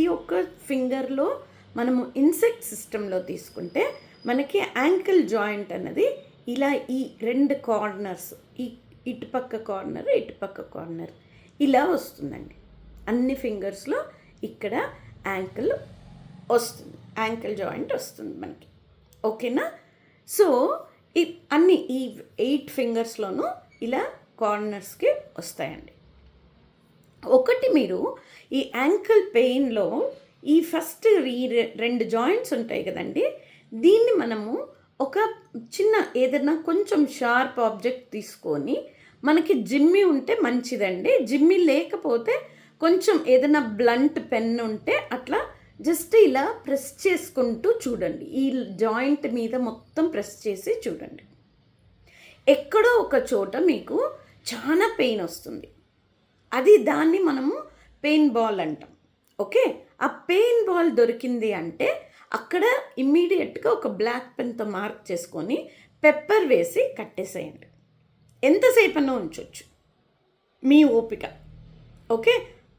ప్రతి ఒక్క ఫింగర్లో మనము ఇన్సెక్ట్ సిస్టంలో తీసుకుంటే మనకి యాంకిల్ జాయింట్ అన్నది ఇలా ఈ రెండు కార్నర్స్, ఈ ఇటుపక్క కార్నర్ ఇలా వస్తుందండి. అన్ని ఫింగర్స్లో ఇక్కడ యాంకిల్ వస్తుంది, యాంకిల్ జాయింట్ వస్తుంది మనకి. ఓకేనా? సో ఈ 8 ఫింగర్స్లోనూ ఇలా కార్నర్స్కి వస్తాయండి. ఒకటి మీరు ఈ యాంకిల్ పెయిన్లో ఈ ఫస్ట్ రెండు జాయింట్స్ ఉంటాయి కదండి, దీన్ని మనము ఒక చిన్న ఏదైనా కొంచెం షార్ప్ ఆబ్జెక్ట్ తీసుకొని, మనకి జిమ్మి ఉంటే మంచిదండి, జిమ్మి లేకపోతే కొంచెం ఏదైనా బ్లంట్ పెన్ ఉంటే అట్లా జస్ట్ ఇలా ప్రెస్ చేసుకుంటూ చూడండి. ఈ జాయింట్ మీద మొత్తం ప్రెస్ చేసి చూడండి. ఎక్కడో ఒక చోట మీకు చాలా పెయిన్ వస్తుంది, దాన్ని మనము పెయిన్ బాల్ అంటాం. ఓకే, ఆ పెయిన్ బాల్ దొరికింది అంటే అక్కడ ఇమ్మీడియట్గా ఒక బ్లాక్ పెన్తో మార్క్ చేసుకొని పెప్పర్ వేసి కట్టేసేయండి. ఎంతసేపన్నా ఉంచవచ్చు, మీ ఓపిక. ఓకే,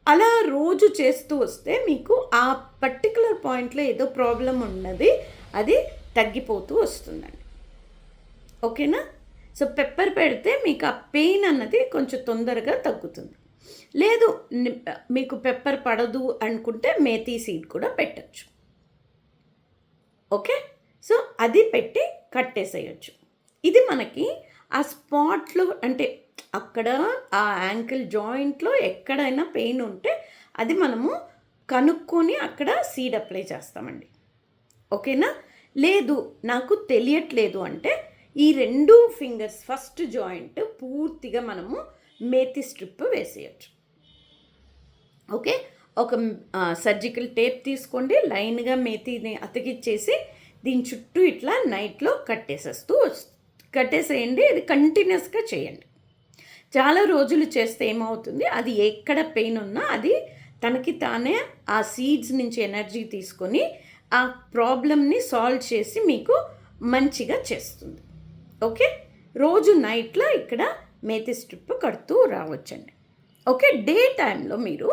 అలా రోజు చేస్తూ వస్తే మీకు ఆ పర్టికులర్ పాయింట్లో ఏదో ప్రాబ్లం ఉన్నది, అది తగ్గిపోతూ వస్తుందండి. ఓకేనా? సో పెప్పర్ పెడితే మీకు ఆ పెయిన్ అన్నది కొంచెం తొందరగా తగ్గుతుంది. లేదు మీకు పెప్పర్ పడదు అనుకుంటే మేథీ సీడ్ కూడా పెట్టచ్చు. ఓకే, సో అది పెట్టి కట్టేసేయచ్చు. ఇది మనకి ఆ స్పాట్లో, అంటే అక్కడ ఆ యాంకిల్ జాయింట్లో ఎక్కడైనా పెయిన్ ఉంటే అది మనము కనుక్కొని అక్కడ సీడ్ అప్లై చేస్తామండి. ఓకేనా? లేదు నాకు తెలియట్లేదు అంటే ఈ 2 ఫింగర్స్ ఫస్ట్ జాయింట్ పూర్తిగా మనము మేథీ స్ట్రిప్ వేసేయచ్చు. ఓకే, ఒక సర్జికల్ టేప్ తీసుకోండి, లైన్గా మేథీని అతికిచ్చేసి దీని చుట్టూ ఇట్లా నైట్లో కట్టేసేయండి. ఇది కంటిన్యూస్గా చేయండి. చాలా రోజులు చేస్తే ఏమవుతుంది, అది ఎక్కడ పెయిన్ ఉన్నా అది తనకి తానే ఆ సీడ్స్ నుంచి ఎనర్జీ తీసుకొని ఆ ప్రాబ్లమ్ని సాల్వ్ చేసి మీకు మంచిగా చేస్తుంది. ఓకే, రోజు నైట్లో ఇక్కడ మేథీ స్ట్రిప్ కడుతూ రావచ్చండి. ఓకే, డే టైంలో మీరు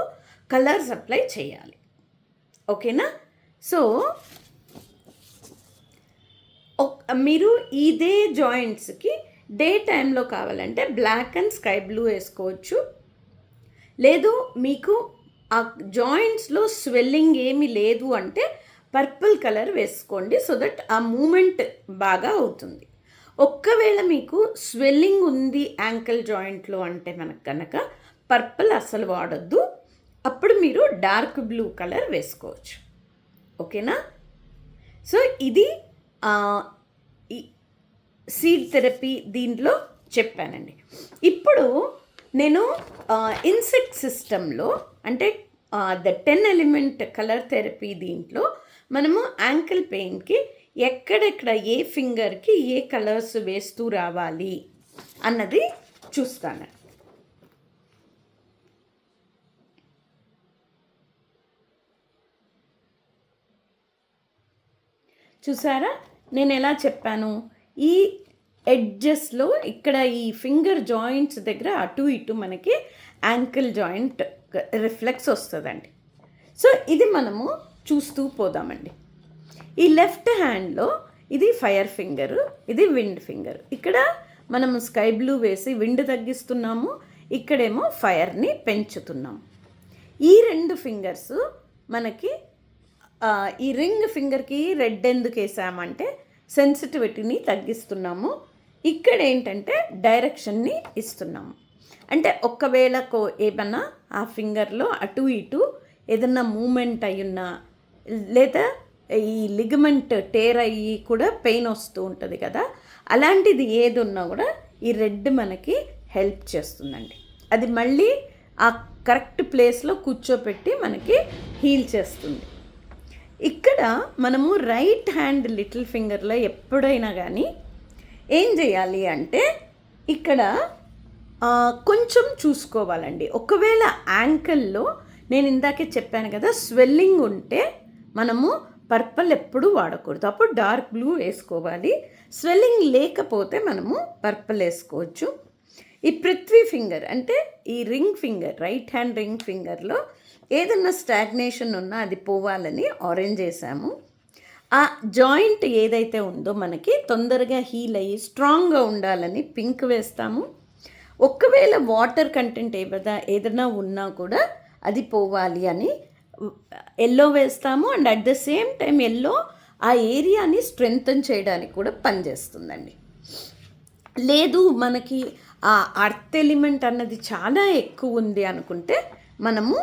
కలర్స్ అప్లై చేయాలి. ఓకేనా? సో మీరు ఇదే జాయింట్స్కి డే టైంలో కావాలంటే బ్లాక్ అండ్ స్కై బ్లూ వేసుకోవచ్చు. లేదు మీకు ఆ జాయింట్స్లో స్వెల్లింగ్ ఏమీ లేదు అంటే పర్పుల్ కలర్ వేసుకోండి, సో దట్ ఆ మూమెంట్ బాగా అవుతుంది. ఒక్కవేళ మీకు స్వెల్లింగ్ ఉంది యాంకిల్ జాయింట్లో అంటే మనకు కనుక పర్పుల్ అస్సలు వాడొద్దు, అప్పుడు మీరు డార్క్ బ్లూ కలర్ వేసుకోవచ్చు. ఓకేనా? సో ఇది సీడ్ థెరపీ దీంట్లో చెప్పానండి. ఇప్పుడు నేను ఇన్సెక్ట్ సిస్టంలో అంటే ద 10 ఎలిమెంట్ కలర్ థెరపీ దీంట్లో మనము యాంకిల్ పెయిన్కి ఎక్కడెక్కడ ఏ ఫింగర్కి ఏ కలర్స్ వేస్తూ రావాలి అన్నది చూస్తాను. చూసారా నేను ఎలా చెప్పాను? ఈ ఎడ్జెస్లో ఇక్కడ ఈ ఫింగర్ జాయింట్స్ దగ్గర అటు ఇటు మనకి యాంకిల్ జాయింట్ రిఫ్లెక్స్ వస్తుందండి. సో ఇది మనము చూస్తూ పోదామండి. ఈ లెఫ్ట్ హ్యాండ్లో ఇది ఫైర్ ఫింగరు, ఇది విండ్ ఫింగర్. ఇక్కడ మనము స్కై బ్లూ వేసి విండ్ తగ్గిస్తున్నాము, ఇక్కడేమో ఫైర్ని పెంచుతున్నాము. ఈ 2 ఫింగర్స్ మనకి ఈ రింగ్ ఫింగర్కి రెడ్ ఎందుకు వేసామంటే సెన్సిటివిటీని తగ్గిస్తున్నాము, ఇక్కడ ఏంటంటే డైరెక్షన్ని ఇస్తున్నాము. అంటే ఒక్కవేళ ఏమన్నా ఆ ఫింగర్లో అటు ఇటు ఏదన్నా మూమెంట్ అయ్యున్నా, లేదా ఈ లిగమెంట్ టేర్ అయ్యి కూడా పెయిన్ వస్తూ ఉంటుంది కదా, అలాంటిది ఏది ఉన్నా కూడా ఈ రెడ్ మనకి హెల్ప్ చేస్తుందండి. అది మళ్ళీ ఆ కరెక్ట్ ప్లేస్లో కూర్చోపెట్టి మనకి హీల్ చేస్తుంది. ఇక్కడ మనము రైట్ హ్యాండ్ లిటిల్ ఫింగర్లో ఎప్పుడైనా కానీ ఏం చేయాలి అంటే ఇక్కడ కొంచెం చూసుకోవాలండి. ఒకవేళ యాంకిల్లో నేను ఇందాకే చెప్పాను కదా స్వెల్లింగ్ ఉంటే మనము పర్పుల్ ఎప్పుడూ వాడకూడదు, అప్పుడు డార్క్ బ్లూ వేసుకోవాలి. స్వెల్లింగ్ లేకపోతే మనము పర్పుల్ వేసుకోవచ్చు. ఈ పృథ్వీ ఫింగర్ అంటే ఈ ring finger, right hand ring ఫింగర్లో ఏదన్నా స్టాగ్నేషన్ ఉన్నా అది పోవాలని ఆరెంజ్ వేసాము. ఆ జాయింట్ ఏదైతే ఉందో మనకి తొందరగా హీల్ అయ్యి స్ట్రాంగ్గా ఉండాలని పింక్ వేస్తాము. ఒకవేళ వాటర్ కంటెంట్ ఏదైనా ఉన్నా కూడా అది పోవాలి అని ఎల్లో వేస్తాము. And at the same time yellow ఆ ఏరియాని స్ట్రెంగ్తన్ చేయడానికి కూడా పనిచేస్తుందండి. లేదు మనకి ఆ అర్త్ ఎలిమెంట్ అన్నది చాలా ఎక్కువ ఉంది అనుకుంటే మనము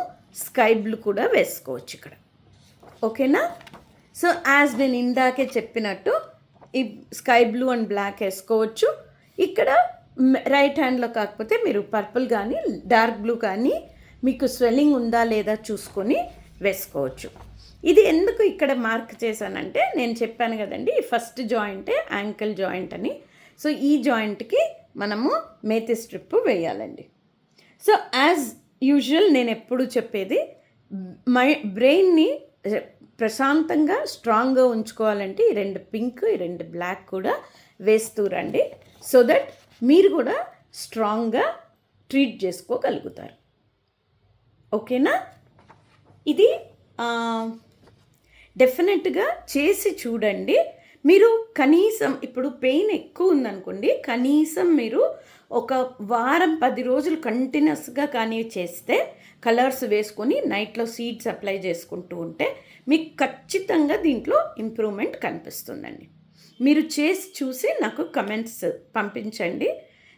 స్కై బ్లూ కూడా వేసుకోవచ్చు ఇక్కడ. ఓకేనా? సో యాజ్ నేను ఇందాకే చెప్పినట్టు ఈ స్కై బ్లూ అండ్ బ్లాక్ వేసుకోవచ్చు. ఇక్కడ రైట్ హ్యాండ్లో కాకపోతే మీరు పర్పుల్ కానీ డార్క్ బ్లూ కానీ మీకు స్వెల్లింగ్ ఉందా లేదా చూసుకొని వేసుకోవచ్చు. ఇది ఎందుకు ఇక్కడ మార్క్ చేశానంటే నేను చెప్పాను కదండి, ఈ ఫస్ట్ జాయింటే యాంకిల్ జాయింట్ అని. సో ఈ జాయింట్కి మనము మేతి స్ట్రిప్ వేయాలండి. సో యాజ్ యూజువల్ నేను ఎప్పుడు చెప్పేది, బ్రెయిన్ని ప్రశాంతంగా స్ట్రాంగ్గా ఉంచుకోవాలంటే ఈ 2 పింక్ ఈ 2 బ్లాక్ కూడా వేస్తూ రండి. సో దట్ మీరు కూడా స్ట్రాంగ్గా ట్రీట్ చేసుకోగలుగుతారు. ఓకేనా? ఇది డెఫినెట్గా చేసి చూడండి. మీరు కనీసం ఇప్పుడు పెయిన్ ఎక్కువ ఉందనుకోండి, కనీసం మీరు ఒక వారం 10 రోజులు కంటిన్యూస్గా కానీ చేస్తే కలర్స్ వేసుకొని నైట్లో సీడ్స్ అప్లై చేసుకుంటూ ఉంటే మీకు ఖచ్చితంగా దీంట్లో ఇంప్రూవ్మెంట్ కనిపిస్తుందండి. మీరు చేసి చూసి నాకు కమెంట్స్ పంపించండి.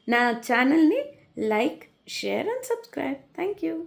నా ఛానల్ని like, share and subscribe. Thank you.